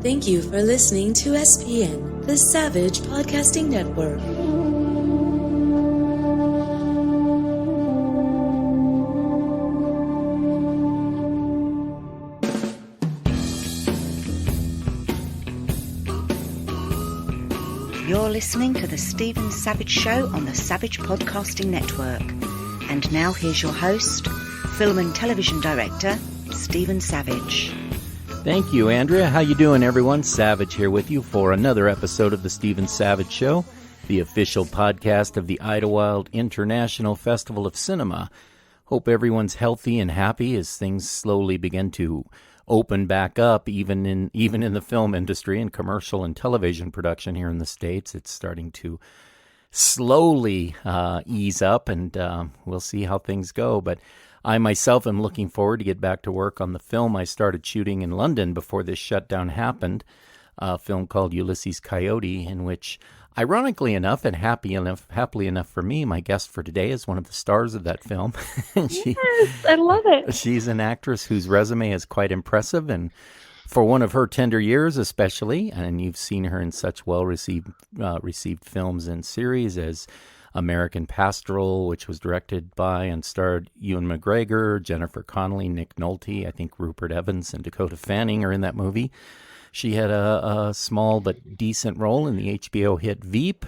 Thank you for listening to SPN, the Savage Podcasting Network. You're listening to The Stephen Savage Show on the Savage Podcasting Network. And now here's your host, film and television director, Stephen Savage. Thank you, Andrea. How you doing, everyone? Savage here with you for another episode of The Stephen Savage Show, the official podcast of the Idlewild International Festival of Cinema. Hope everyone's healthy and happy as things slowly begin to open back up, even in the film industry and commercial and television production here in the States. It's starting to slowly ease up, and we'll see how things go. But I myself am looking forward to get back to work on the film I started shooting in London before this shutdown happened, a film called Ulysses Coyote, in which, ironically enough and happily enough for me, my guest for today is one of the stars of that film. Yes, I love it. She's an actress whose resume is quite impressive, and for one of her tender years especially, and you've seen her in such well-received films and series as American Pastoral, which was directed by and starred Ewan McGregor, Jennifer Connelly, Nick Nolte, I think Rupert Evans and Dakota Fanning are in that movie. She had a small but decent role in the HBO hit Veep.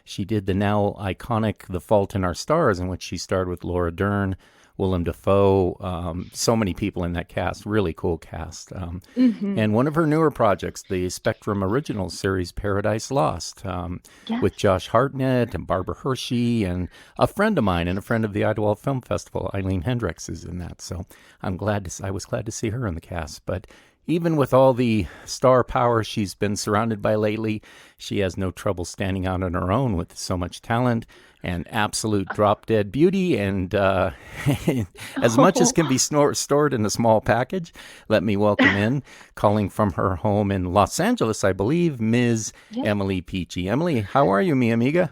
She did the now iconic The Fault in Our Stars, in which she starred with Laura Dern, Willem Dafoe, so many people in that cast, really cool cast. And one of her newer projects, the Spectrum Originals series Paradise Lost, with Josh Hartnett and Barbara Hershey, and a friend of mine and a friend of the Idlewild Film Festival, Eileen Hendricks, is in that. So I was glad to see her in the cast. But even with all the star power she's been surrounded by lately, she has no trouble standing out on her own with so much talent and absolute drop-dead beauty. And as much as can be stored in a small package, let me welcome in, calling from her home in Los Angeles, I believe, Ms. Emily Peachy. Emily, how are you, mi amiga?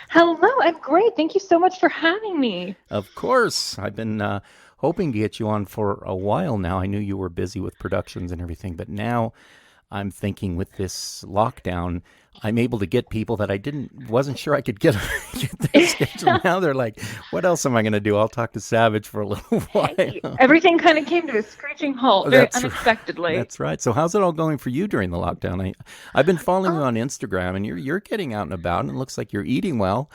Hello, I'm great. Thank you so much for having me. Of course. I've been hoping to get you on for a while now. I knew you were busy with productions and everything, but now I'm thinking with this lockdown, I'm able to get people that I wasn't sure I could get their schedule. Now they're like, what else am I going to do? I'll talk to Savage for a little while. Hey, everything kind of came to a screeching halt very unexpectedly. That's right. So how's it all going for you during the lockdown? I've been following you on Instagram, and you're getting out and about, and it looks like you're eating well.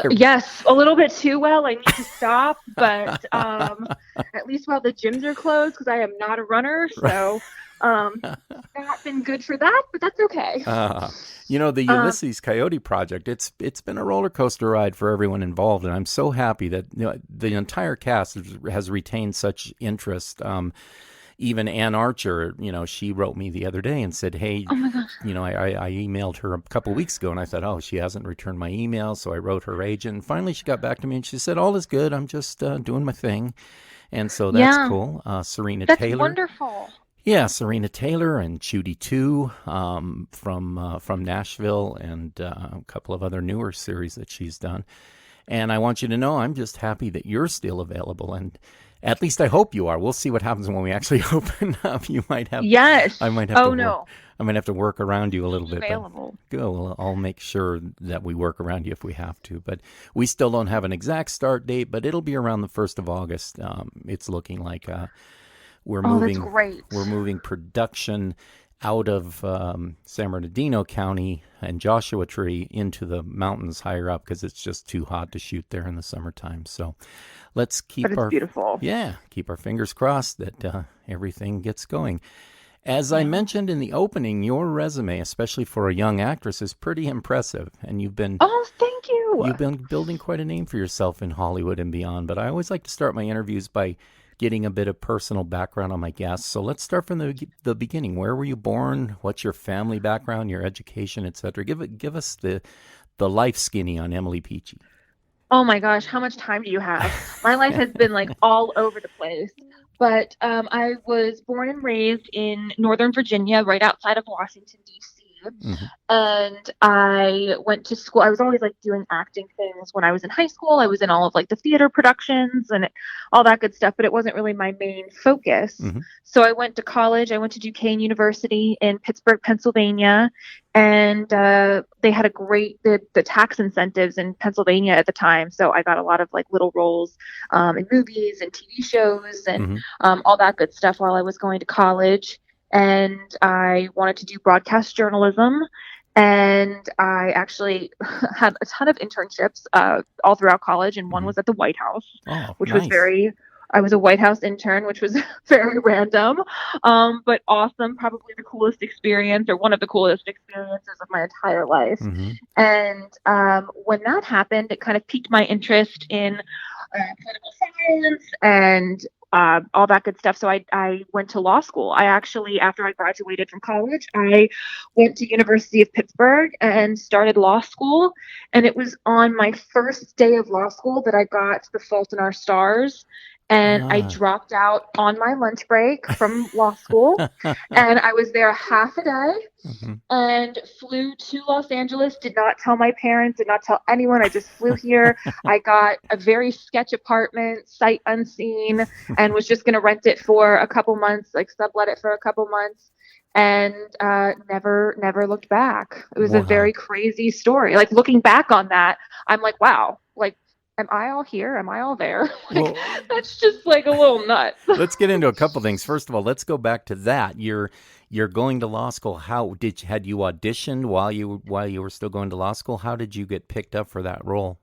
Yes, a little bit too well. I need to stop, but at least while the gyms are closed, because I am not a runner, so not been good for that, but that's okay. The Ulysses Coyote project, it's been a roller coaster ride for everyone involved, and I'm so happy that the entire cast has retained such interest. Even Ann Archer, she wrote me the other day and said, hey, oh my gosh. I emailed her a couple of weeks ago, and I thought, oh, she hasn't returned my email, so I wrote her agent. And finally, she got back to me, and she said, all is good. I'm just doing my thing. And so that's cool. Serena That's Taylor. Wonderful. Yeah, Serena Taylor and Judy Tu from Nashville, and a couple of other newer series that she's done. And I want you to know I'm just happy that you're still available, and at least I hope you are. We'll see what happens when we actually open up. You might have. Yes. I might have. I might have to work around you a little bit. Available. But good. I'll make sure that we work around you if we have to. But we still don't have an exact start date, but it'll be around the 1st of August. It's looking like. We're moving production out of San Bernardino County and Joshua Tree into the mountains higher up because it's just too hot to shoot there in the summertime. So let's keep beautiful. Keep our fingers crossed that everything gets going. As I mentioned in the opening, your resume, especially for a young actress, is pretty impressive, and you've been thank you. You've been building quite a name for yourself in Hollywood and beyond. But I always like to start my interviews by getting a bit of personal background on my guests. So let's start from the beginning. Where were you born? What's your family background, your education, etc.? Give us the life skinny on Emily Peachy. Oh my gosh, how much time do you have? My life has been like all over the place. But I was born and raised in Northern Virginia, right outside of Washington, D.C. Mm-hmm. And I went to school. I was always like doing acting things when I was in high school. I was in all of like the theater productions and all that good stuff, but it wasn't really my main focus. Mm-hmm. So I went to college. I went to Duquesne University in Pittsburgh, Pennsylvania, and they had the tax incentives in Pennsylvania at the time. So I got a lot of like little roles in movies and TV shows and Mm-hmm. all that good stuff while I was going to college. And I wanted to do broadcast journalism. And I actually had a ton of internships all throughout college, and one Mm-hmm. was at the White House, Oh, which was nice. I was a White House intern, which was very random, but awesome. Probably the coolest experience, or one of the coolest experiences of my entire life. Mm-hmm. And when that happened, it kind of piqued my interest in political science and all that good stuff. So I went to law school. I actually, after I graduated from college, I went to University of Pittsburgh and started law school. And it was on my first day of law school that I got The Fault in Our Stars. And I Ah. dropped out on my lunch break from law school. And I was there half a day Mm-hmm. and flew to Los Angeles. Did not tell my parents, did not tell anyone. I just flew here. I got a very sketch apartment, sight unseen, and was just going to rent it for a couple months, like sublet it for a couple months, and never looked back. It was a Wow. very crazy story. Like looking back on that, I'm like, wow, like, am I all here? Am I all there? Like, Well, that's just like a little nuts. let's get into a couple things. First of all, let's go back to that. You're going to law school. Had you auditioned while you were still going to law school? How did you get picked up for that role?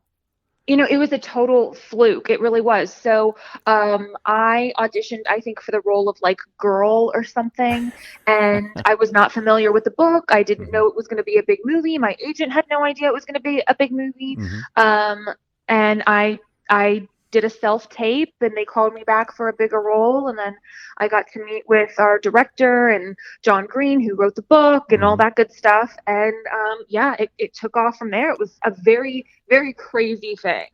It was a total fluke. It really was. So I auditioned, I think, for the role of like girl or something. And I was not familiar with the book. I didn't Mm-hmm. know it was going to be a big movie. My agent had no idea it was going to be a big movie. Mm-hmm. And I did a self tape and they called me back for a bigger role. And then I got to meet with our director and John Green, who wrote the book and all Mm-hmm. that good stuff. And yeah, it took off from there. It was a very, very crazy thing.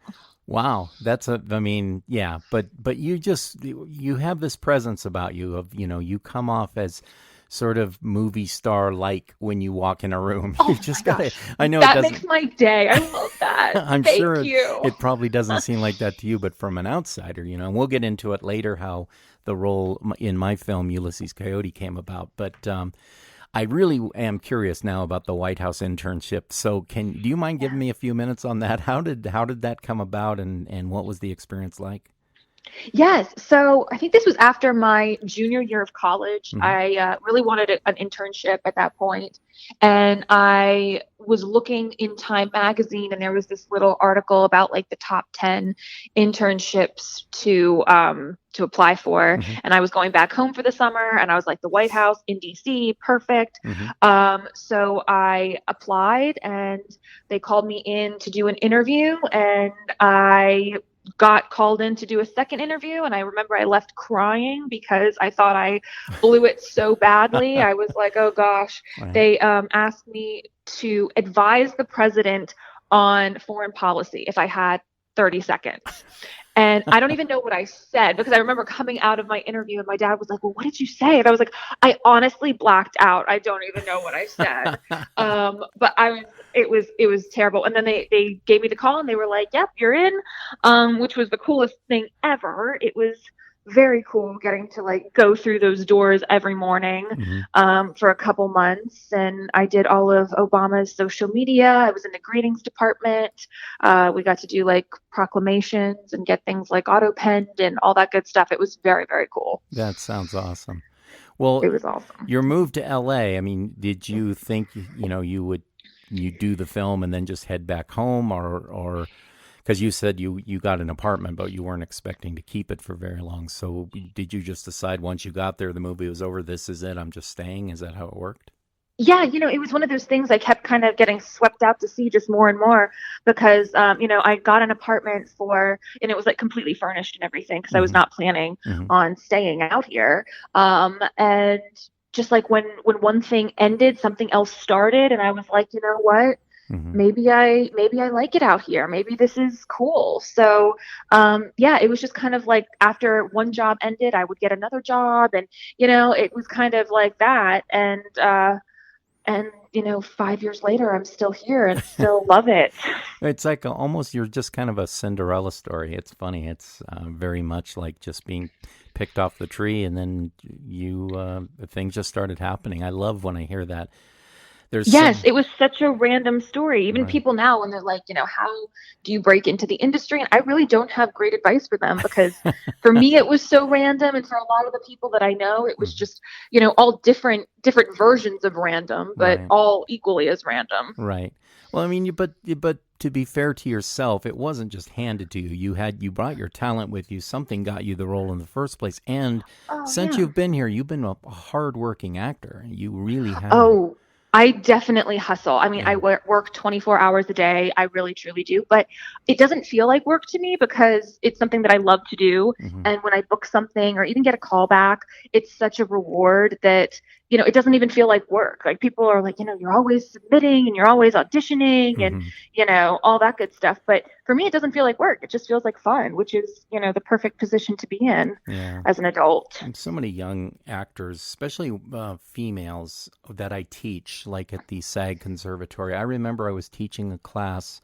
Wow, I mean, yeah, but you have this presence about you of, you come off as sort of movie star like when you walk in a room. Oh You my just gotta, gosh. I know it That doesn't, makes my day. I love that. I'm Thank sure you. it probably doesn't seem like that to you, but from an outsider, and we'll get into it later how the role in my film Ulysses Coyote came about. But I really am curious now about the White House internship. So do you mind giving me a few minutes on that? How did that come about, and what was the experience like? Yes. So I think this was after my junior year of college. Mm-hmm. I really wanted an internship at that point. And I was looking in Time magazine, and there was this little article about like the top 10 internships to apply for. Mm-hmm. And I was going back home for the summer, and I was like, the White House in DC, perfect. Mm-hmm. So I applied, and they called me in to do an interview, and I got called in to do a second interview, and I remember I left crying because I thought I blew it so badly. I was like, oh gosh. Right. They asked me to advise the president on foreign policy if I had 30 seconds. And I don't even know what I said, because I remember coming out of my interview and my dad was like, well, what did you say? And I was like, I honestly blacked out. I don't even know what I said. But it was terrible. And then they gave me the call and they were like, yep, you're in, which was the coolest thing ever. It was very cool getting to like go through those doors every morning for a couple months. And I did all of Obama's social media. I was in the greetings department. We got to do like proclamations and get things like auto penned and all that good stuff. It was very, very cool. That sounds awesome. Well, it was awesome. Your move to LA, I mean, did you think, you do the film and then just head back home, or because you said you got an apartment, but you weren't expecting to keep it for very long. So did you just decide once you got there, the movie was over, this is it, I'm just staying? Is that how it worked? Yeah, it was one of those things I kept kind of getting swept out to sea just more and more because, I got an apartment and it was like completely furnished and everything because I was not planning on staying out here. And just like when one thing ended, something else started, and I was like, you know what? Maybe I like it out here. Maybe this is cool. So, it was just kind of like after one job ended, I would get another job, and it was kind of like that. And And, 5 years later, I'm still here and still love it. It's like almost you're just kind of a Cinderella story. It's funny. It's very much like just being picked off the tree, and then things just started happening. I love when I hear that. Yes, it was such a random story. Even Right. people now, when they're like, how do you break into the industry? And I really don't have great advice for them, because for me, it was so random. And for a lot of the people that I know, it was Mhm. just, all different versions of random, but Right. all equally as random. Right. Well, I mean, but to be fair to yourself, it wasn't just handed to you. You brought your talent with you. Something got you the role in the first place. And Oh, since yeah. you've been here, you've been a hardworking actor. You really have. Oh, I definitely hustle. I mean, I Yeah. work 24 hours a day. I really, truly do. But it doesn't feel like work to me, because it's something that I love to do. Hmm. And when I book something or even get a call back, it's such a reward that, it doesn't even feel like work. Like, people are like, you're always submitting and you're always auditioning and, Hmm. all that good stuff. But for me, it doesn't feel like work. It just feels like fun, which is, the perfect position to be in Yeah. as an adult. And so many young actors, especially females that I teach, like at the SAG Conservatory. I remember I was teaching a class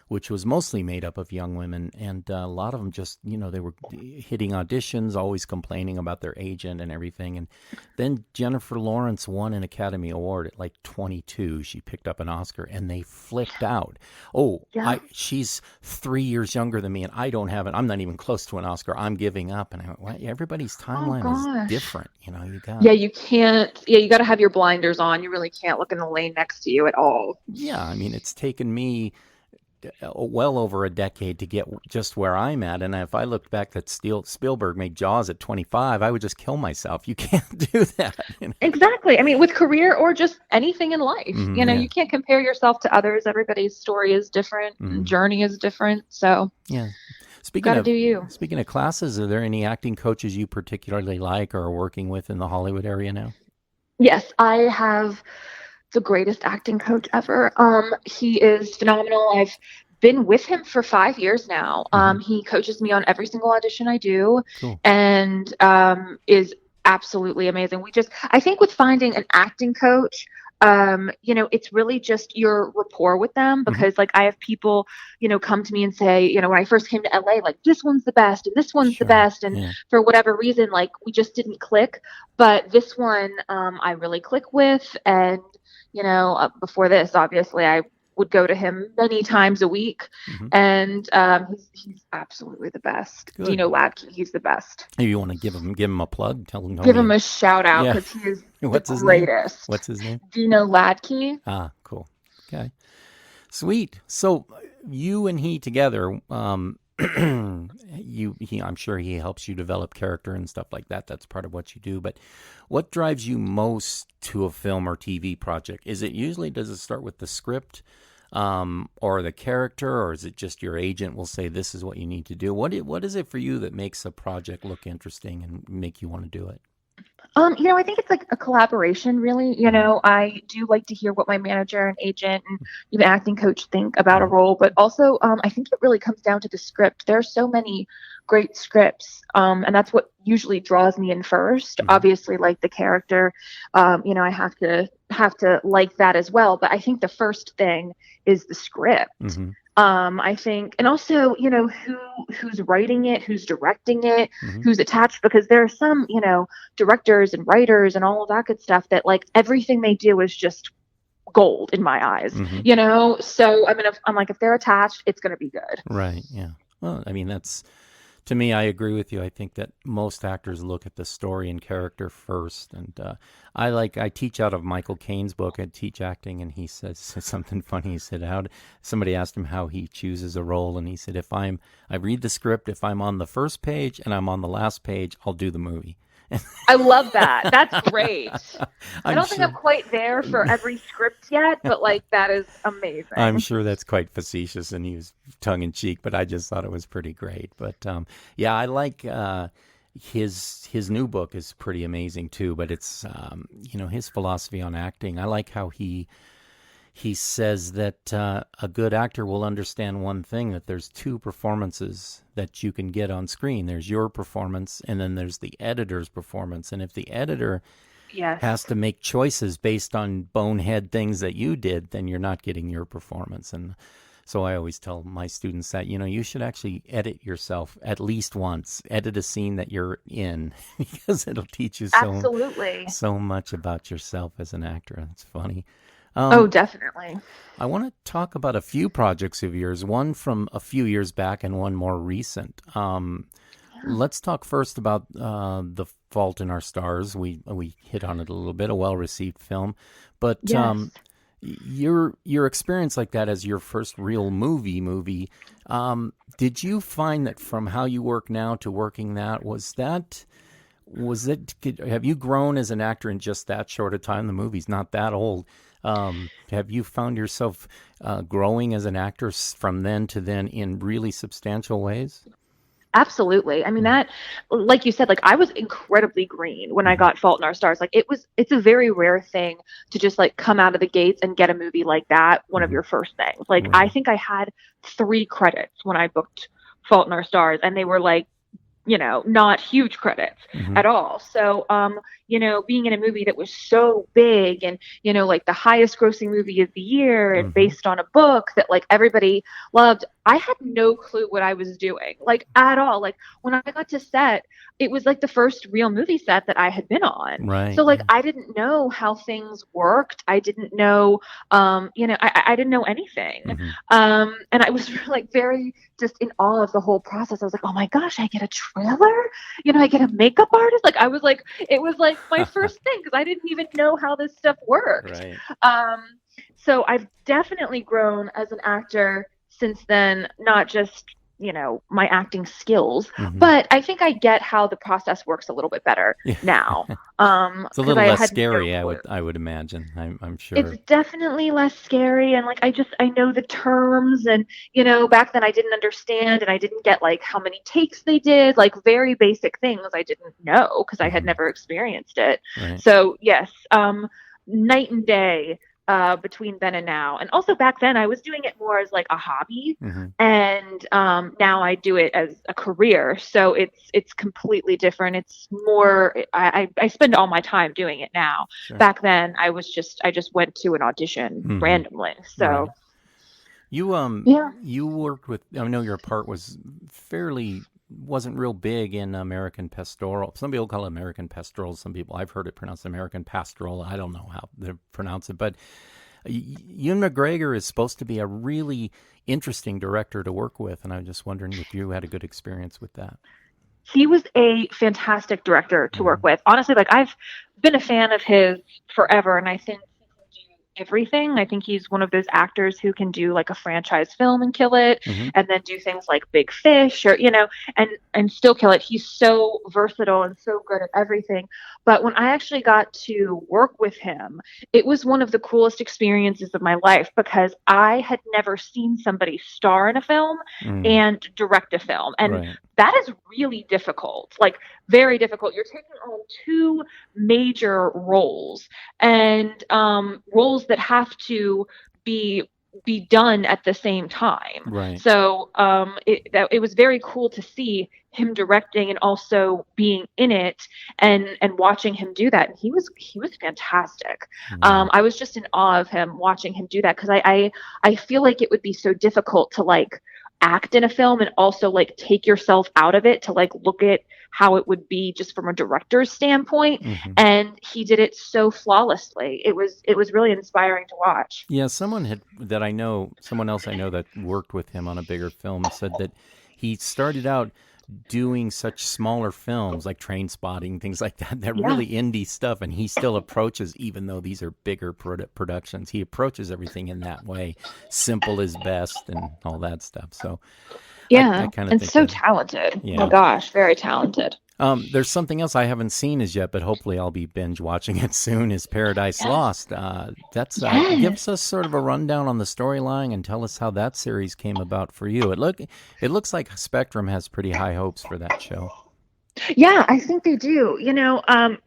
which was mostly made up of young women, and a lot of them just, they were hitting auditions, always complaining about their agent and everything. And then Jennifer Lawrence won an Academy Award at like 22. She picked up an Oscar, and they flipped out. Oh, Yeah. she's 3 years younger than me, and I don't have it. I'm not even close to an Oscar. I'm giving up. And I went, well, everybody's Oh, timeline is gosh. different. You got. Yeah, you can't. Yeah, you got to have your blinders on. You really can't look in the lane next to you at all. Yeah, I mean, it's taken me well over a decade to get just where I'm at. And if I looked back that Spielberg made Jaws at 25, I would just kill myself. You can't do that. Exactly. I mean, with career or just anything in life, Yeah. you can't compare yourself to others. Everybody's story is different, and journey is different. So Yeah. got to do you. Speaking of classes, are there any acting coaches you particularly like or are working with in the Hollywood area now? Yes, I have the greatest acting coach ever. He is phenomenal. I've been with him for 5 years now. He coaches me on every single audition I do, Cool. and is absolutely amazing. I think with finding an acting coach, it's really just your rapport with them, because like, I have people, come to me and say, when I first came to LA, like, this one's the best and this one's the Sure. best. And Yeah. for whatever reason, like, we just didn't click. But this one, I really click with. And, before this, obviously, I would go to him many times a week. Mhm. And he's absolutely the best. Good. Dino Ladke, he's the best. If you want to give him a plug, tell him. Give him a shout out, Yeah. because he is What's the his name? greatest. What's his name? Dino Ladke. Ah, cool. Okay. Sweet. So you and he together, I'm sure he helps you develop character and stuff like that. That's part of what you do. But what drives you most to a film or TV project? Does it start with the script, or the character, or is it just your agent will say, this is what you need to do? What is it for you that makes a project look interesting and make you want to do it? I think it's like a collaboration, really. I do like to hear what my manager and agent and even acting coach think about a role, but also, I think it really comes down to the script. There are so many great scripts, and that's what usually draws me in first. Obviously, like the character, I have to like that as well. But I think the first thing is the script. I think, and also, who's writing it, who's directing it, who's attached, because there are some, directors and writers and all of that good stuff that, like, everything they do is just gold in my eyes, So, I mean, if they're attached, it's going to be good. Right. Yeah. Well, I mean, to me, I agree with you. I think that most actors look at the story and character first. And I teach out of Michael Caine's book. I teach acting, and he says something funny. He said, somebody asked him how he chooses a role, and he said, I read the script, if I'm on the first page and I'm on the last page, I'll do the movie. I love that. That's great. I don't think sure. I'm quite there for every script yet, but like, that is amazing. I'm sure that's quite facetious and he was tongue in cheek, but I just thought it was pretty great. But yeah, I like his new book is pretty amazing too. But it's his philosophy on acting. I like how he says that a good actor will understand one thing, that there's two performances that you can get on screen. There's your performance, and then there's the editor's performance. And if the editor Yes. has to make choices based on bonehead things that you did, then you're not getting your performance. And so I always tell my students that, you should actually edit yourself at least once. Edit a scene that you're in because it'll teach you Absolutely. so much about yourself as an actor. It's funny. Oh, definitely. I want to talk about a few projects of yours, one from a few years back and one more recent. Let's talk first about The Fault in Our Stars. We hit on it a little bit, a well-received film. But Yes. your experience like that as your first real movie, did you find that from how you work now to working that, have you grown as an actor in just that short a time? The movie's not that old. Have you found yourself growing as an actor from then to then in really substantial ways? Absolutely. I mean, that, like you said, like I was incredibly green when I got Fault in Our Stars. Like it's a very rare thing to just like come out of the gates and get a movie like that, one of your first things. Like I think I had 3 credits when I booked Fault in Our Stars, and they were like, not huge credits at all. So, being in a movie that was so big and, like the highest grossing movie of the year and based on a book that like everybody loved, I had no clue what I was doing, like at all. Like when I got to set, it was like the first real movie set that I had been on. Right. So like I didn't know how things worked. I didn't know, I didn't know anything. And I was like very just in awe of the whole process. I was like, oh my gosh, I get a trailer? I get a makeup artist? Like I was like, it was like my first thing because I didn't even know how this stuff worked. Right. So I've definitely grown as an actor since then, not just my acting skills, but I think I get how the process works a little bit better now. It's a little less scary, I would imagine. I'm sure it's definitely less scary, and like I know the terms, and back then I didn't understand, and I didn't get like how many takes they did, like very basic things I didn't know because I had never experienced it. Right. So yes, night and day. Between then and now. And also back then I was doing it more as like a hobby, and now I do it as a career. So it's completely different. It's more, I spend all my time doing it now. Sure. Back then I just went to an audition randomly. So right. You worked with, I know your part wasn't real big in American Pastoral. Some people call it American Pastoral. Some people, I've heard it pronounced American Pastoral. I don't know how they pronounce it. But Ewan McGregor is supposed to be a really interesting director to work with. And I'm just wondering if you had a good experience with that. He was a fantastic director to work with. Honestly, like I've been a fan of his forever. And I think everything. I think he's one of those actors who can do like a franchise film and kill it, and then do things like Big Fish or and still kill it. He's so versatile and so good at everything. But when I actually got to work with him, it was one of the coolest experiences of my life because I had never seen somebody star in a film and direct a film. And that is really difficult, like very difficult. You're taking on 2 major roles, and roles that have to be done at the same time. Right. So it was very cool to see him directing and also being in it and watching him do that. And he was fantastic. I was just in awe of him watching him do that because I feel like it would be so difficult to like act in a film and also like take yourself out of it to like look at how it would be just from a director's standpoint. And he did it so flawlessly. It was really inspiring to watch. Yeah, someone else I know that worked with him on a bigger film said that he started out doing such smaller films like Train Spotting, things like that really indie stuff, and he still approaches, even though these are bigger productions, he approaches everything in that way. Simple is best and all that stuff. So I kind of and think so talented. Yeah. Oh my gosh, very talented. There's something else I haven't seen as yet, but hopefully I'll be binge watching it soon, is Paradise Lost. Give us sort of a rundown on the storyline and tell us how that series came about for you. It looks like Spectrum has pretty high hopes for that show. Yeah, I think they do.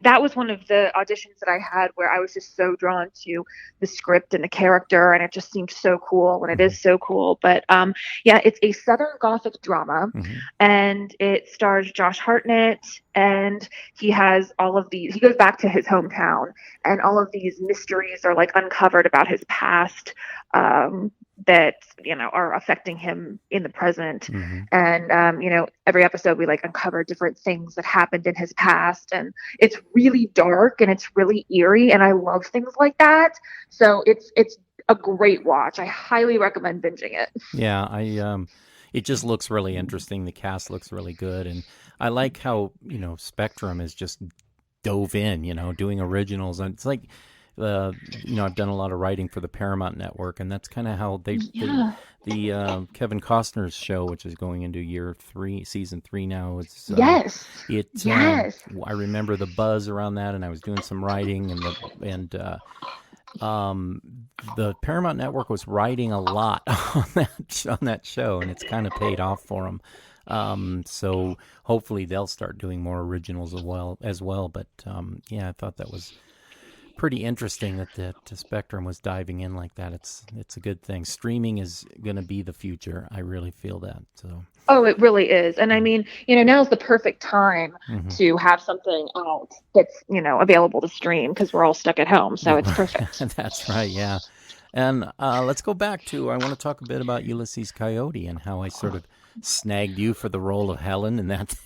That was one of the auditions that I had where I was just so drawn to the script and the character, and it just seemed so cool, and it is so cool. But it's a Southern Gothic drama, and it stars Josh Hartnett, and he has all of these, he goes back to his hometown, and all of these mysteries are like uncovered about his past, that, are affecting him in the present. Mm-hmm. And every episode we like uncover different things that happened in his past, and it's really dark and it's really eerie, and I love things like that. So it's a great watch. I highly recommend binging it. Yeah, it just looks really interesting. The cast looks really good, and I like how Spectrum has just dove in, doing originals, and it's like, I've done a lot of writing for the Paramount Network, and that's kind of how the Kevin Costner's show, which is going into season 3 now. It's yes. I remember the buzz around that, and I was doing some writing, and the Paramount Network was writing a lot on that show, and it's kind of paid off for them. So hopefully they'll start doing more originals as well. But I thought that was pretty interesting that Spectrum was diving in like that. It's a good thing. Streaming is going to be the future. I really feel that. So. Oh, it really is. And I mean, now's the perfect time to have something out that's, available to stream, because we're all stuck at home. So it's perfect. That's right. Yeah. And let's go back to, I want to talk a bit about Ulysses Coyote and how I sort of snagged you for the role of Helen. And that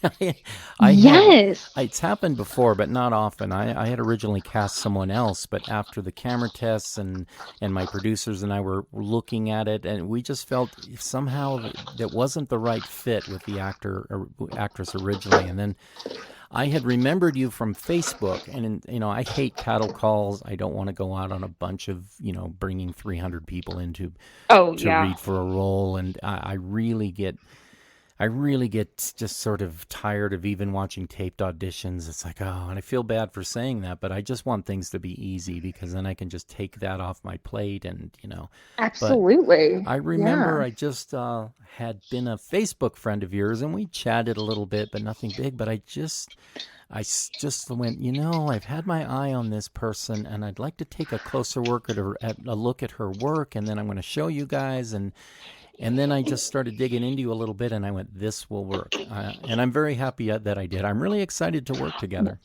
it's happened before, but not often. I had originally cast someone else, but after the camera tests and my producers and I were looking at it, and we just felt somehow that wasn't the right fit with the actress originally. And then I had remembered you from Facebook, and I hate cattle calls. I don't want to go out on a bunch of bringing 300 people in to read for a role, and I really get just sort of tired of even watching taped auditions. It's like, oh, and I feel bad for saying that, but I just want things to be easy, because then I can just take that off my plate, and Absolutely. But I remember I just had been a Facebook friend of yours, and we chatted a little bit, but nothing big. But I just went, I've had my eye on this person, and I'd like to take a closer look at her work, and then I'm going to show you guys, and then I just started digging into you a little bit, and I went, this will work. And I'm very happy that I did. I'm really excited to work together.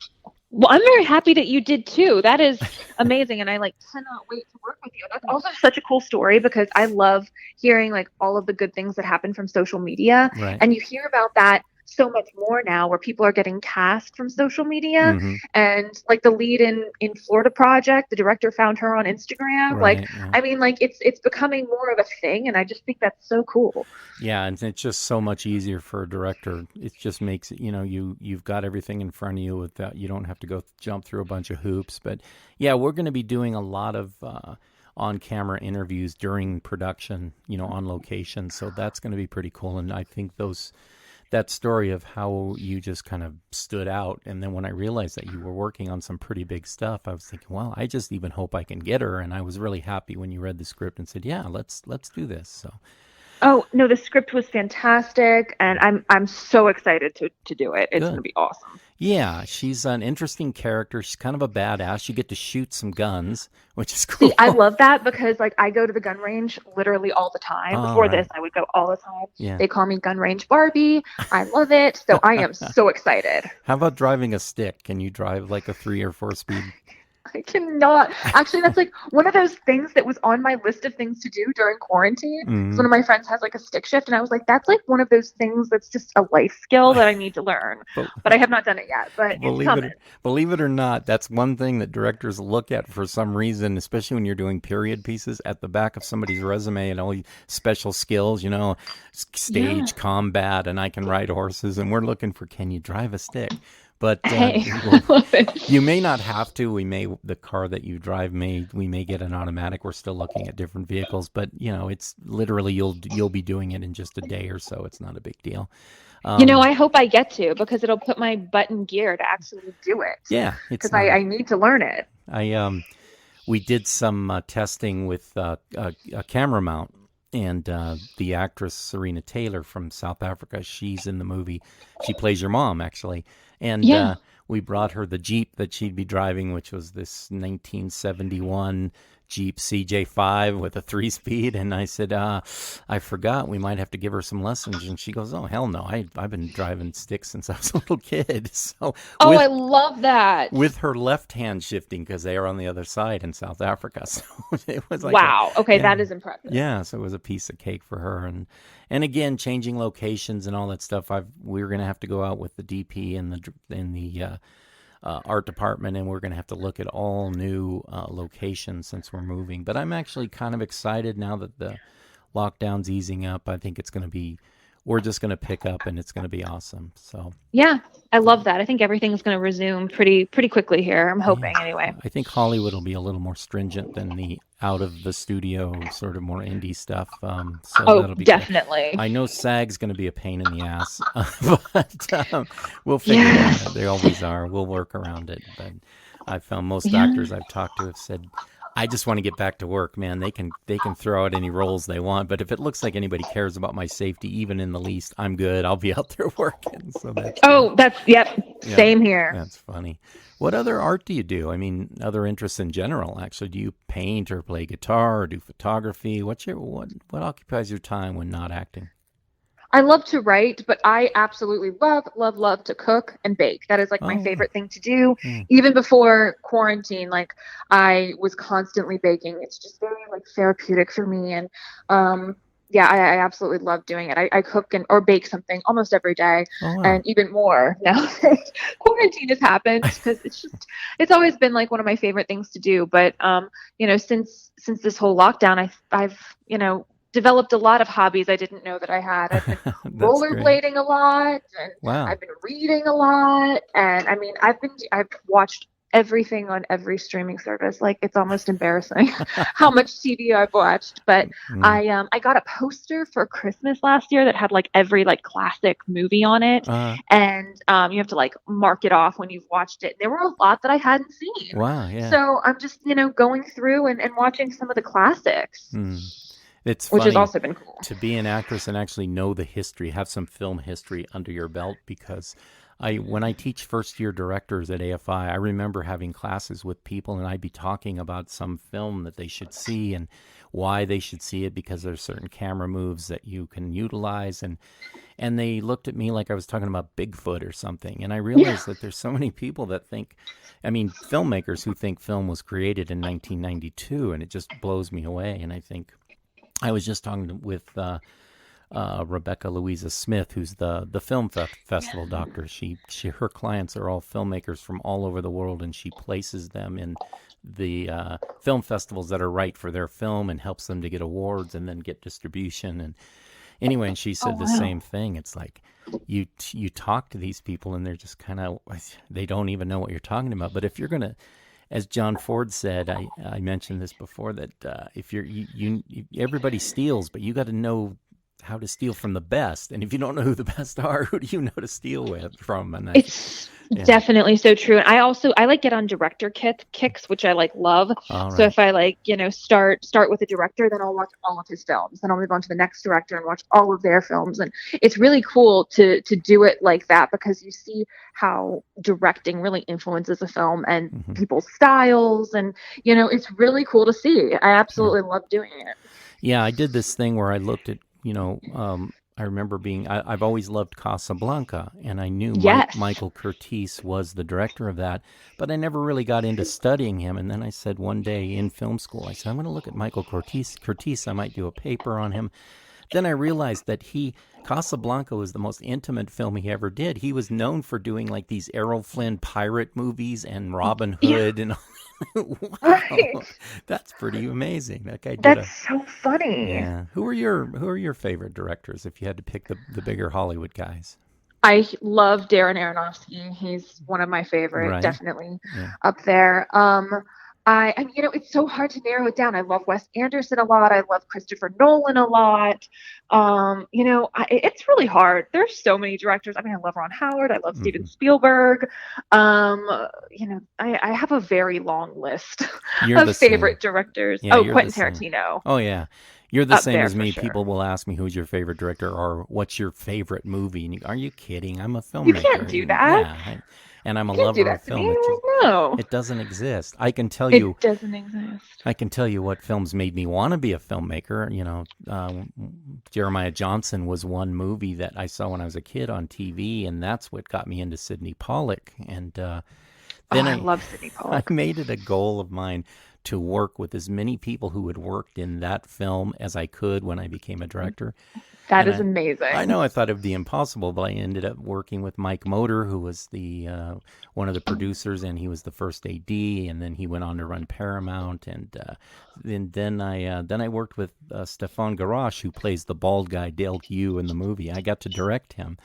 Well, I'm very happy that you did too. That is amazing, and I cannot wait to work with you. That's also such a cool story, because I love hearing all of the good things that happen from social media, right. And you hear about that so much more now, where people are getting cast from social media, and the lead in Florida Project, the director found her on Instagram. Right, yeah. I mean, it's becoming more of a thing, and I just think that's so cool. Yeah, and it's just so much easier for a director. It just makes it, you've got everything in front of you without, you don't have to jump through a bunch of hoops. But yeah, we're going to be doing a lot of on-camera interviews during production, on location. So that's going to be pretty cool, and I think that story of how you just kind of stood out. And then when I realized that you were working on some pretty big stuff, I was thinking, well, I just even hope I can get her. And I was really happy when you read the script and said, yeah, let's do this. So. Oh, no, the script was fantastic, and I'm so excited to do it. It's going to be awesome. Yeah, she's an interesting character. She's kind of a badass. You get to shoot some guns, which is cool. See, I love that, because I go to the gun range literally all the time. Before this, I would go all the time. Yeah. They call me Gun Range Barbie. I love it. So I am so excited. How about driving a stick? Can you drive like a 3 or 4 speed? I cannot. Actually, that's one of those things that was on my list of things to do during quarantine. Mm-hmm. So one of my friends has a stick shift, and I was like, that's one of those things that's just a life skill that I need to learn. But I have not done it yet, but it's coming. Believe it or not, that's one thing that directors look at for some reason, especially when you're doing period pieces, at the back of somebody's resume and all these special skills, stage combat, and I can ride horses, and we're looking for, can you drive a stick? But you may not have to. The car that you drive we may get an automatic. We're still looking at different vehicles, but it's literally you'll be doing it in just a day or so. It's not a big deal. I hope I get to, because it'll put my butt in gear to actually do it. Yeah, because I need to learn it. We did some testing with a camera mount. And the actress Serena Taylor from South Africa, she's in the movie. She plays your mom, actually. And we brought her the Jeep that she'd be driving, which was this 1971 Jeep CJ5 with a 3-speed, and I said, I forgot, we might have to give her some lessons. And she goes, oh, hell no, I've been driving sticks since I was a little kid. So I love that. with her left hand shifting, because they are on the other side in South Africa. So it was like, wow. Okay, that is impressive. Yeah, so it was a piece of cake for her. And again, changing locations and all that stuff. We were going to have to go out with the DP and the art department, and we're going to have to look at all new locations since we're moving. But I'm actually kind of excited now that the lockdown's easing up. I think we're just going to pick up, and it's going to be awesome. So yeah, I love that. I think everything's going to resume pretty quickly here. I'm hoping anyway. I think Hollywood will be a little more stringent than the out of the studio, sort of more indie stuff. So that'll be definitely. Good. I know SAG's going to be a pain in the ass, but we'll figure it out. They always are. We'll work around it. But I've found most actors I've talked to have said, I just want to get back to work, man. They can throw out any roles they want, but if it looks like anybody cares about my safety, even in the least, I'm good. I'll be out there working. So same here. That's funny. What other art do you do? I mean, other interests in general, actually. Do you paint or play guitar or do photography? What occupies your time when not acting? I love to write, but I absolutely love to cook and bake. That is like my favorite thing to do. Even before quarantine, like I was constantly baking. It's just very like therapeutic for me. And I absolutely love doing it. I cook or bake something almost every day, and even more now that quarantine has happened, because it's always been like one of my favorite things to do. But since this whole lockdown, I've developed a lot of hobbies I didn't know that I had. I've been rollerblading a lot, and I've been reading a lot, and I mean I've watched everything on every streaming service. Like, it's almost embarrassing how much TV I've watched. But I got a poster for Christmas last year that had like every like classic movie on it, and you have to like mark it off when you've watched it. There were a lot that I hadn't seen. Wow, yeah. So I'm just going through and watching some of the classics. It's funny, which has also been cool to be an actress and actually know the history, have some film history under your belt, because when I teach first-year directors at AFI, I remember having classes with people, and I'd be talking about some film that they should see and why they should see it, because there's certain camera moves that you can utilize, and they looked at me like I was talking about Bigfoot or something, and I realized that there's so many people that think, filmmakers who think film was created in 1992, and it just blows me away. And I think I was just talking with Rebecca Louisa Smith, who's the film festival doctor. Her clients are all filmmakers from all over the world, and she places them in the film festivals that are right for their film and helps them to get awards and then get distribution. And anyway, and she said the same thing. It's like you talk to these people and they're just kind of, they don't even know what you're talking about. But if you're gonna, as John Ford said, I mentioned this before, that if everybody steals, but you got to know how to steal from the best. And if you don't know who the best are, who do you know to steal from? And it's definitely so true. And I like get on director kicks, which I like love. Right. So if I like, start with a director, then I'll watch all of his films. Then I'll move on to the next director and watch all of their films. And it's really cool to do it like that, because you see how directing really influences a film and people's styles. And, it's really cool to see. I absolutely love doing it. Yeah, I did this thing where I looked at, I remember I've always loved Casablanca, and I knew Michael Curtiz was the director of that, but I never really got into studying him. And then I said one day in film school, I said, I'm going to look at Michael Curtiz. I might do a paper on him. Then I realized that Casablanca was the most intimate film he ever did. He was known for doing like these Errol Flynn pirate movies and Robin Hood and all. Wow, right. That's pretty amazing. That guy did. That's so funny. Yeah. Who are your favorite directors if you had to pick the bigger Hollywood guys? I love Darren Aronofsky. He's one of my favorite, definitely up there. It's so hard to narrow it down. I love Wes Anderson a lot. I love Christopher Nolan a lot. It's really hard. There's so many directors. I love Ron Howard. I love Steven Spielberg. I have a very long list of favorite directors. Quentin Tarantino. Oh, yeah. You're the same as me. Sure. People will ask me who's your favorite director or what's your favorite movie. And are you kidding? I'm a filmmaker. You can't do that. Yeah, and I'm a You can't do lover of that to me. film. No. It doesn't exist. I can tell It you. doesn't exist. I can tell you what films made me want to be a filmmaker. Jeremiah Johnson was one movie that I saw when I was a kid on TV, and that's what got me into Sidney Pollack. And then I love Sidney I Pollack. made it a goal of mine to work with as many people who had worked in that film as I could when I became a director. That And is amazing. I know I thought it would be impossible, but I ended up working with Mike Motor, who was the one of the producers, and he was the first AD, and then he went on to run Paramount, and then I worked with Stefan Garash, who plays the bald guy Dale Q in the movie. I got to direct him.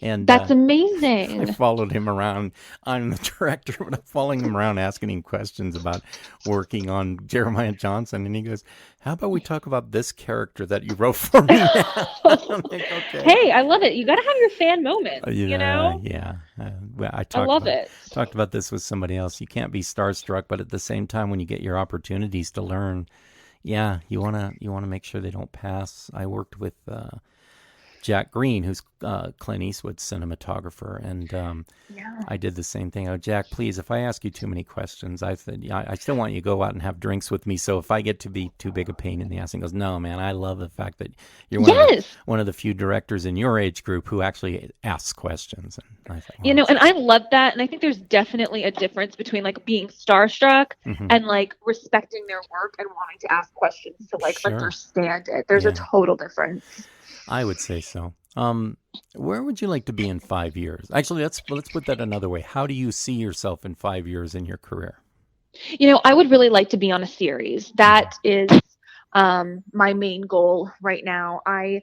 And That's amazing. I followed him around. I'm the director, but I'm following him around asking him questions about working on Jeremiah Johnson. And he goes, how about we talk about this character that you wrote for me? I'm like, okay. Hey, I love it. You got to have your fan moment, you know? Yeah. I love it. Talked about this with somebody else. You can't be starstruck, but at the same time, when you get your opportunities to learn, yeah, you want to make sure they don't pass. I worked with Jack Green, who's Clint Eastwood's cinematographer, and I did the same thing. Oh, Jack, please, if I ask you too many questions, I said, I still want you to go out and have drinks with me, so if I get to be too big a pain in the ass, he goes, no, man, I love the fact that you're one of the few directors in your age group who actually asks questions. And I thought, well, and I love that, and I think there's definitely a difference between, like, being starstruck and, like, respecting their work and wanting to ask questions to, like, understand it. There's a total difference. I would say so. Where would you like to be in 5 years? Actually, let's put that another way. How do you see yourself in 5 years in your career? I would really like to be on a series. That is my main goal right now. I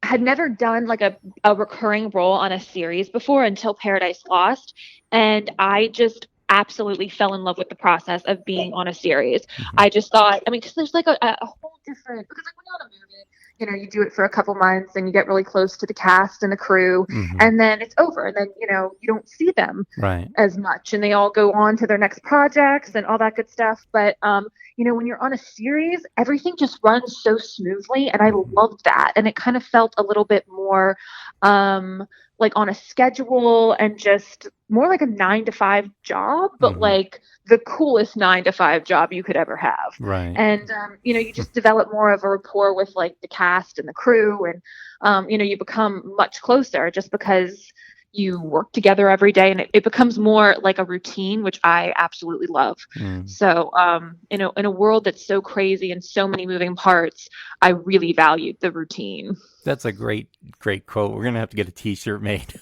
had never done like a recurring role on a series before until Paradise Lost, and I just absolutely fell in love with the process of being on a series. I just thought, because there's like a whole different, because like when you're on a movie, you do it for a couple months and you get really close to the cast and the crew, and then it's over, and then you don't see them as much, and they all go on to their next projects and all that good stuff. But when you're on a series, everything just runs so smoothly, and I loved that, and it kind of felt a little bit more like on a schedule and just more like a 9-to-5 job, but like the coolest 9-to-5 job you could ever have. Right. And, you just develop more of a rapport with like the cast and the crew, and, you become much closer just because you work together every day, and it becomes more like a routine, which I absolutely love. So, in a world that's so crazy and so many moving parts, I really valued the routine. That's a great quote. We're going to have to get a t-shirt made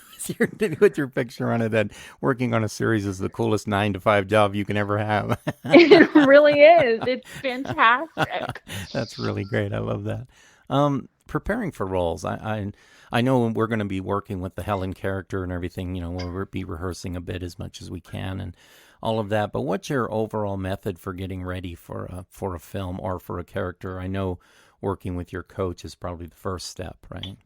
with your picture on it, that working on a series is the coolest 9-to-5 job you can ever have. It really is. It's fantastic. That's really great. I love that. Preparing for roles. I know we're going to be working with the Helen character and everything, we'll be rehearsing a bit as much as we can and all of that. But what's your overall method for getting ready for a film or for a character? I know working with your coach is probably the first step, right?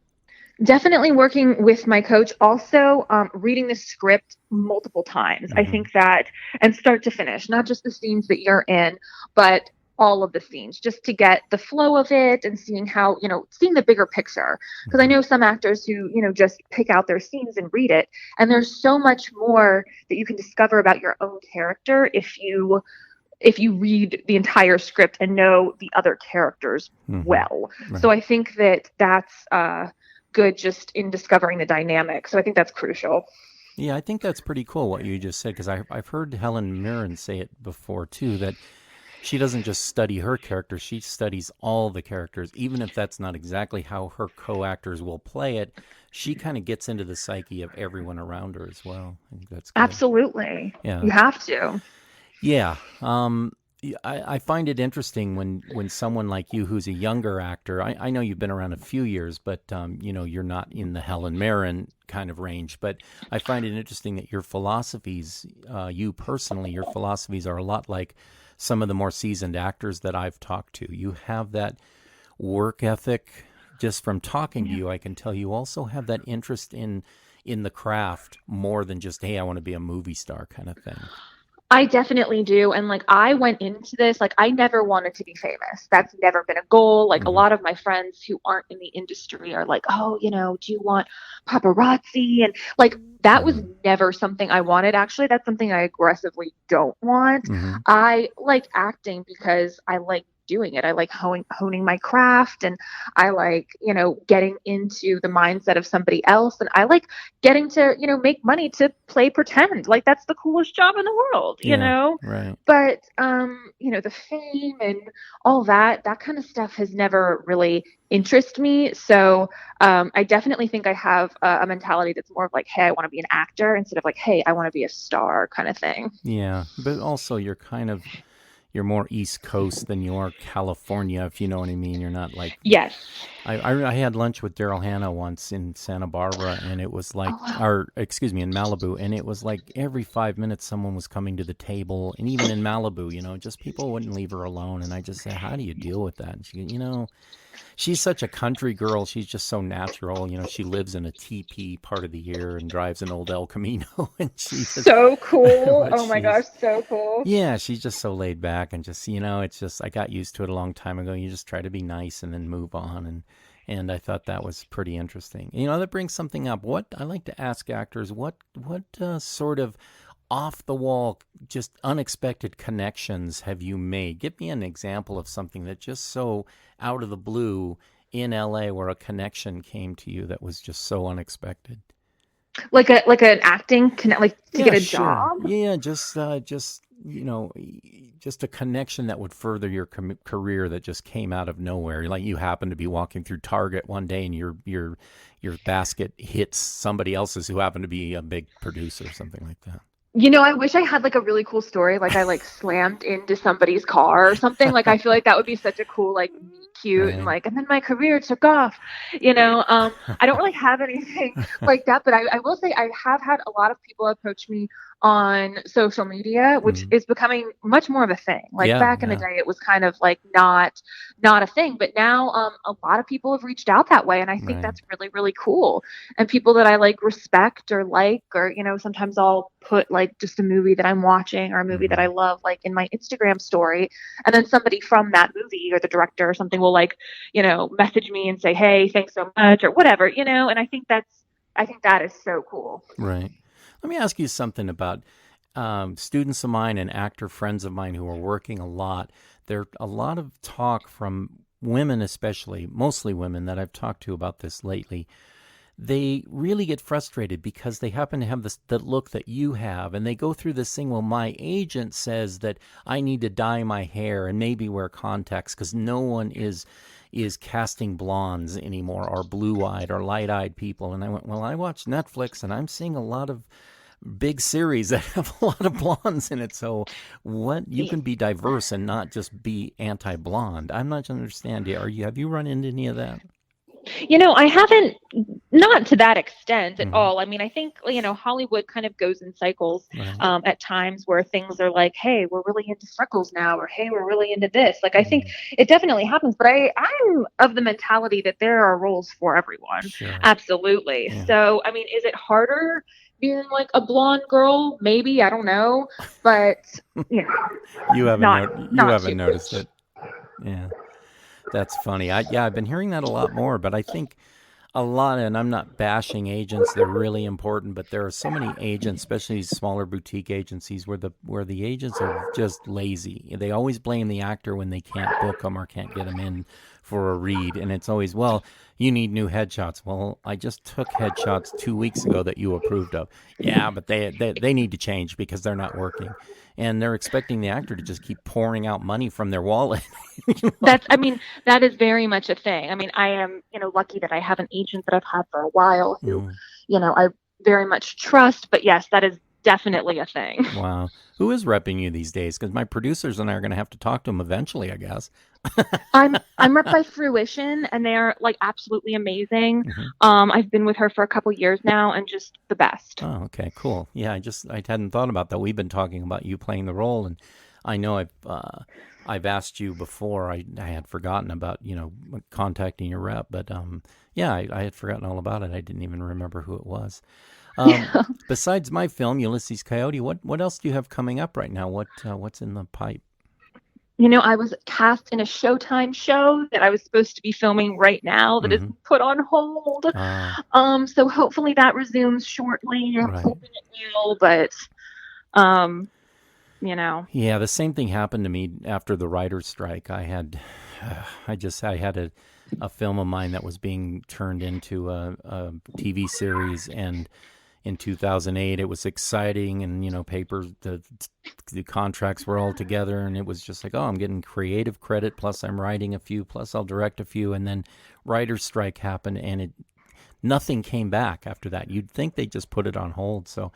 Definitely working with my coach. Also, reading the script multiple times. I think that, and start to finish, not just the scenes that you're in, but all of the scenes, just to get the flow of it and seeing how, seeing the bigger picture. Because I know some actors who, just pick out their scenes and read it. And there's so much more that you can discover about your own character if you read the entire script and know the other characters well. Right. So I think that that's good just in discovering the dynamic. So I think that's crucial. Yeah, I think that's pretty cool what you just said, because I've heard Helen Mirren say it before too, that she doesn't just study her character, she studies all the characters, even if that's not exactly how her co-actors will play it. She kind of gets into the psyche of everyone around her as well. I think that's good. Absolutely. Yeah. You have to. Yeah. I find it interesting when someone like you, who's a younger actor, I know you've been around a few years, but you're not in the Helen Mirren kind of range, but I find it interesting that your philosophies, you personally, your philosophies are a lot like some of the more seasoned actors that I've talked to. You have that work ethic. Just from talking to you, I can tell you also have that interest in the craft more than just, hey, I want to be a movie star kind of thing. I definitely do. And like I went into this, like I never wanted to be famous. That's never been a goal. Like a Hmm. lot of my friends who aren't in the industry are like, oh, do you want paparazzi? And like that was Hmm. never something I wanted. Actually, that's something I aggressively don't want. Hmm. I like acting because I like doing it. I like honing my craft, and I like, getting into the mindset of somebody else. And I like getting to, make money to play pretend. Like that's the coolest job in the world, Yeah, right. But the fame and all that kind of stuff has never really interested me. So I definitely think I have a mentality that's more of like, hey, I want to be an actor instead of like, hey, I want to be a star kind of thing. Yeah, but also you're more East Coast than you are California, if you know what I mean. You're not like Yes. I had lunch with Daryl Hannah once in Santa Barbara, and it was like, Oh, wow. or excuse me, in Malibu, and it was like every 5 minutes someone was coming to the table, and even in Malibu, just people wouldn't leave her alone, and I just said, how do you deal with that? And she's such a country girl. She's just so natural. She lives in a teepee part of the year and drives an old El Camino, and she just, So cool. but Oh my gosh, she's so cool. yeah, she's just so laid back and just, it's just, I got used to it a long time ago. You just try to be nice and then move on. And I thought that was pretty interesting. That brings something up. What I like to ask actors, what sort of off the wall, just unexpected connections have you made? Give me an example of something that just so out of the blue in LA where a connection came to you that was just so unexpected. Like an acting connect, like to Yeah, get a sure. job. Yeah, just just a connection that would further your career that just came out of nowhere. Like you happen to be walking through Target one day and your basket hits somebody else's who happened to be a big producer or something like that. I wish I had like a really cool story, like I like slammed into somebody's car or something. Like I feel like that would be such a cool, like meet cute, and Right. like, and then my career took off. I don't really have anything like that, but I will say I have had a lot of people approach me on social media, which Mhm. is becoming much more of a thing. Like Yeah, back in the yeah. day, it was kind of like not a thing, but now a lot of people have reached out that way, and I think Right. that's really really cool. And people that I like respect or like, or sometimes I'll put like just a movie that I'm watching or a movie that I Hmm. love like in my Instagram story, and then somebody from that movie or the director or something will like, message me and say, "Hey, thanks so much," or whatever, and I think that is so cool. Right. Let me ask you something about students of mine and actor friends of mine who are working a lot. There a lot of talk from women, especially, mostly women that I've talked to about this lately. They really get frustrated because they happen to have the look that you have, and they go through this thing. Well, my agent says that I need to dye my hair and maybe wear contacts because no one is casting blondes anymore, or blue-eyed or light-eyed people. And I went, well, I watch Netflix and I'm seeing a lot of big series that have a lot of blondes in it. So what, you can be diverse and not just be anti-blonde. I'm not understanding. Have you run into any of that? I haven't, not to that extent at Hmm. all. I mean, I think, Hollywood kind of goes in cycles Right. at times where things are like, hey, we're really into freckles now, or hey, we're really into this. Like, I think Mm. it definitely happens, but I'm of the mentality that there are roles for everyone. Sure. Absolutely. Yeah. So, I mean, is it harder being like a blonde girl? Maybe, I don't know, but, you know, You not haven't too noticed much. it. Yeah. That's funny. I've been hearing that a lot more, but I think a lot, and I'm not bashing agents, they're really important, but there are so many agents, especially these smaller boutique agencies, where the agents are just lazy. They always blame the actor when they can't book them or can't get them in for a read, and it's always, well, you need new headshots. Well, I just took headshots 2 weeks ago that you approved of. Yeah, but they need to change because they're not working, and they're expecting the actor to just keep pouring out money from their wallet. I mean, that is very much a thing. I mean, I am, lucky that I have an agent that I've had for a while who, Mm. I very much trust. But yes, that is definitely a thing. Wow. Who is repping you these days? Because my producers and I are going to have to talk to them eventually, I guess. I'm rep by Fruition, and they are like absolutely amazing. Hmm. I've been with her for a couple years now, and just the best. Oh, okay, cool. Yeah, I hadn't thought about that. We've been talking about you playing the role, and I know I've asked you before. I had forgotten about contacting your rep, but yeah, I had forgotten all about it. I didn't even remember who it was. Besides my film, Ulysses Coyote, what else do you have coming up right now? What's in the pipe? I was cast in a Showtime show that I was supposed to be filming right now that is put on hold. So hopefully that resumes shortly. I'm hoping it will, but Yeah, the same thing happened to me after the writer's strike. I had a film of mine that was being turned into a TV series, and in 2008 it was exciting, and the contracts were all together, and it was just like, oh, I'm getting creative credit, plus I'm writing a few, plus I'll direct a few, and then writer's strike happened, and nothing came back after that. You'd think they just put it on hold. So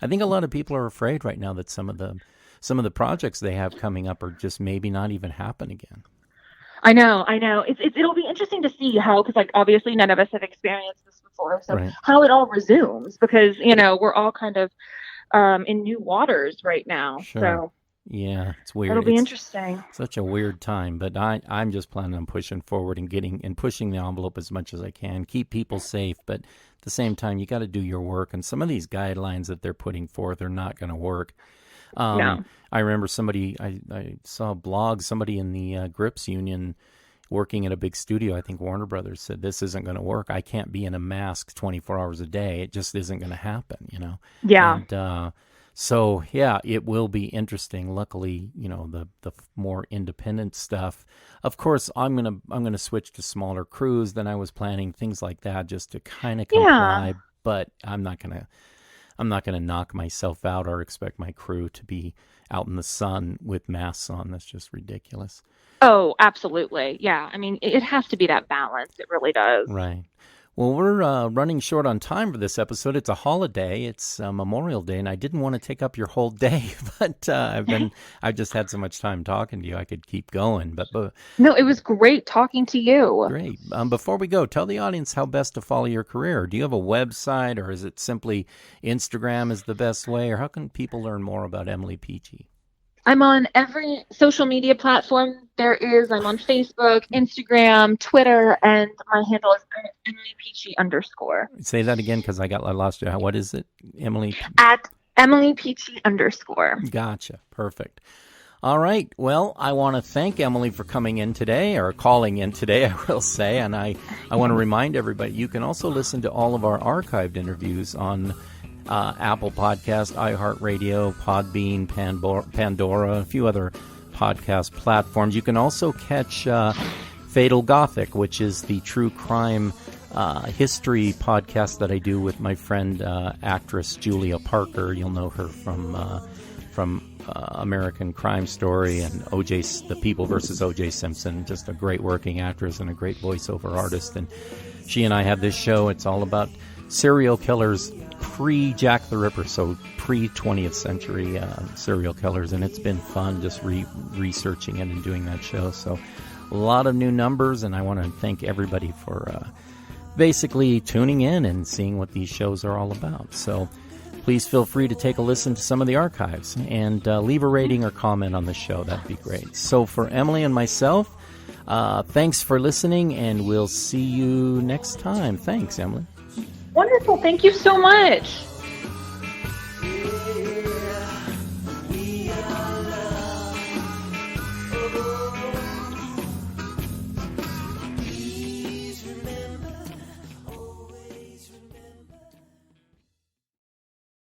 I think a lot of people are afraid right now that some of the projects they have coming up are just maybe not even happen again. I know. It'll be interesting to see how, because obviously none of us have experienced this before, so how it all resumes, because we're all kind of in new waters right now. Sure. So yeah, it's weird. It'll be interesting. Such a weird time, but I'm just planning on pushing forward and pushing the envelope as much as I can, keep people safe, but at the same time, you got to do your work, and some of these guidelines that they're putting forth are not going to work. No. I remember I saw a blog, somebody in the Grips Union working at a big studio, I think Warner Brothers, said, this isn't going to work. I can't be in a mask 24 hours a day. It just isn't going to happen, Yeah. And so, yeah, it will be interesting. Luckily, the more independent stuff. Of course, I'm gonna switch to smaller crews than I was planning, things like that, just to kind of comply. Yeah. But I'm not gonna knock myself out or expect my crew to be out in the sun with masks on. That's just ridiculous. Oh, absolutely. Yeah. I mean, it has to be that balance. It really does. Right. Well, we're running short on time for this episode. It's a holiday. It's Memorial Day, and I didn't want to take up your whole day, but I've just had so much time talking to you. I could keep going, but no, it was great talking to you. Great. Before we go, tell the audience how best to follow your career. Do you have a website, or is it simply Instagram is the best way, or how can people learn more about Emily Peachy? I'm on every social media platform there is. I'm on Facebook, Instagram, Twitter, and my handle is Emily Peachy _. Say that again, because I lost you. What is it, Emily? At Emily Peachy _ Gotcha. Perfect. All right. Well, I want to thank Emily for coming in today, or calling in today, I will say. And I want to remind everybody, you can also listen to all of our archived interviews on Apple Podcast, iHeartRadio, Podbean, Pandora, a few other podcast platforms. You can also catch Fatal Gothic, which is the true crime history podcast that I do with my friend actress Julia Parker. You'll know her from American Crime Story and The People versus O.J. Simpson. Just a great working actress and a great voiceover artist. And she and I have this show. It's all about serial killers pre-Jack the Ripper, so pre-20th century serial killers, and it's been fun just researching it and doing that show. So a lot of new numbers, and I want to thank everybody for basically tuning in and seeing what these shows are all about. So please feel free to take a listen to some of the archives and leave a rating or comment on the show. That'd be great. So for Emily and myself, thanks for listening, and we'll see you next time. Thanks, Emily. Wonderful. Thank you so much.